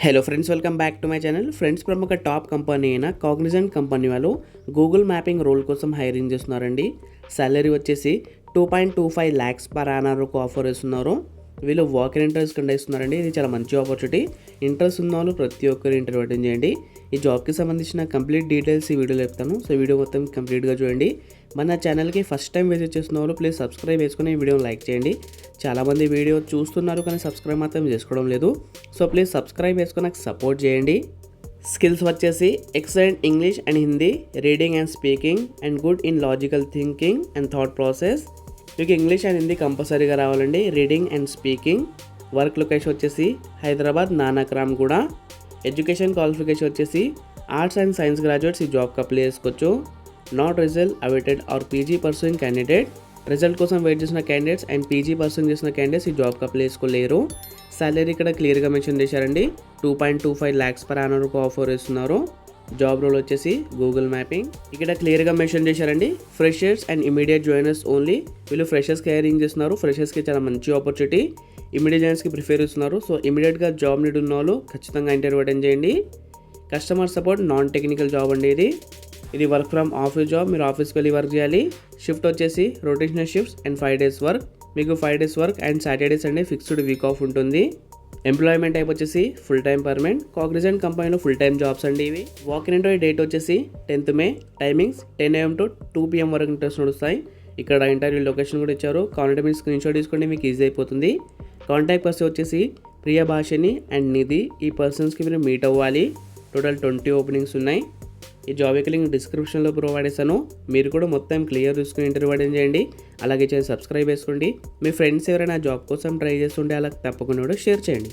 Hello friends, welcome back to my channel. Friends, ప్రముఖ top company అయిన Cognizant company వాళ్ళు Google mapping role కోసం hiring చేస్తున్నారండి. Salary వచ్చేసి 2.25 lakhs పర్ యానర్కు ఆఫర్ ఇస్తున్నారు. వీళ్ళు వాక్ ఇన్ ఇంటర్వ్యూస్ కండక్ట్ చేస్తున్నారండి. ఇది చాలా మంచి ఆపర్చునిటీ. ఇంట్రెస్ట్ ఉన్న వాళ్ళు ప్రతి ఒక్కరు ఇంటర్వ్యూ అటెండ్ చేయండి. ఈ జాబ్కి సంబంధించిన కంప్లీట్ డీటెయిల్స్ ఈ వీడియోలో చెప్తాను. సో వీడియో మొత్తం కంప్లీట్గా చూడండి. మన ఛానల్కి ఫస్ట్ టైం విజిట్ చేస్తున్న వాళ్ళు ప్లీజ్ సబ్స్క్రైబ్ చేసుకుని ఈ వీడియోని లైక్ చేయండి. చాలామంది వీడియో చూస్తున్నారు కానీ సబ్స్క్రైబ్ మాత్రం చేసుకోవడం లేదు. సో ప్లీజ్ సబ్స్క్రైబ్ చేసుకుని నాకు సపోర్ట్ చేయండి. స్కిల్స్ వచ్చేసి excellent English and Hindi, reading and speaking, and good in logical thinking and thought process. మీకు ఇంగ్లీష్ అండ్ హిందీ కంపల్సరీగా రావాలండి. Reading and speaking. Work location వచ్చేసి హైదరాబాద్ నానక్ రామ్ కూడా. ఎడ్యుకేషన్ క్వాలిఫికేషన్ వచ్చేసి ఆర్ట్స్ అండ్ సైన్స్ గ్రాడ్యుయేట్స్ ఈ జాబ్కి అప్లై చేసుకోవచ్చు. Not result awaited or PG pursuing candidate. Result కోసం వెయిట్ చేసిన క్యాండిడేట్స్ అండ్ పీజీ పర్సూయింగ్ చేసిన క్యాండిడేట్స్ ఈ జాబ్కి అప్లై చేసుకోలేరు. సాలరీ ఇక్కడ క్లియర్గా మెన్షన్ చేశారండి. 2.25 lakhs పర్ యానర్కు ఆఫర్ ఇస్తున్నారు. జాబ్ రోల్ వచ్చేసి గూగుల్ మ్యాపింగ్. ఇక్కడ క్లియర్గా మెన్షన్ చేశారండి. Freshers and immediate joiners only. వీళ్ళు ఫ్రెషర్స్కి హైరింగ్ చేస్తున్నారు. ఫ్రెషర్స్కి చాలా మంచి ఆపర్చునిటీ. ఇమీడియట్ జాయినర్స్కి ప్రిఫర్ ఇస్తున్నారు. సో ఇమీడియట్గా జాబ్ నీడ్ ఉన్న వాళ్ళు ఖచ్చితంగా ఇంటర్వ్యూ అటెండ్ చేయండి. Customer support non technical job అండి. ఇది వర్క్ ఫ్రమ్ ఆఫీస్ జాబ్. మీరు ఆఫీస్కి వెళ్ళి వర్క్ చేయాలి. షిఫ్ట్ వచ్చేసి rotational shifts and 5 days work. మీకు 5 days వర్క్ అండ్ సాటర్డేస్ అండి ఫిక్స్డ్ వీక్ ఆఫ్ ఉంటుంది. ఎంప్లాయ్మెంట్ టైప్ వచ్చేసి ఫుల్ టైం పర్మనెంట్. కాగ్నిజెంట్ కంపెనీలో ఫుల్ టైం జాబ్స్ అండి ఇవి. వాక్ ఇన్ ఇంటర్వ్యూ డేట్ వచ్చేసి 10th May. Timings 10 AM to 2 PM వరకు interviews నడుస్తాయి. ఇక్కడ ఇంటర్వ్యూ లొకేషన్ కూడా ఇచ్చారు. కాంటాక్ట్ మీ స్క్రీన్ షాట్ తీసుకోండి, మీకు ఈజీ అయిపోతుంది. కాంటాక్ట్ పర్సన్ వచ్చేసి ప్రియభాషిని అండ్ నిధి. ఈ పర్సన్స్కి మీరు మీట్ అవ్వాలి. టోటల్ 20 ఓపెనింగ్స్ ఉన్నాయి. ఈ జాబ్ యొక్క లింక్ డిస్క్రిప్షన్లో ప్రొవైడ్ చేస్తాను. మీరు కూడా మొత్తం క్లియర్ చూసుకుని ఇంటర్వ్యూ అటెండ్ చేయండి. అలాగే సబ్స్క్రైబ్ చేసుకోండి. మీ ఫ్రెండ్స్ ఎవరైనా జాబ్ కోసం ట్రై చేస్తుంటే అలా తప్పకుండా కూడా షేర్ చేయండి.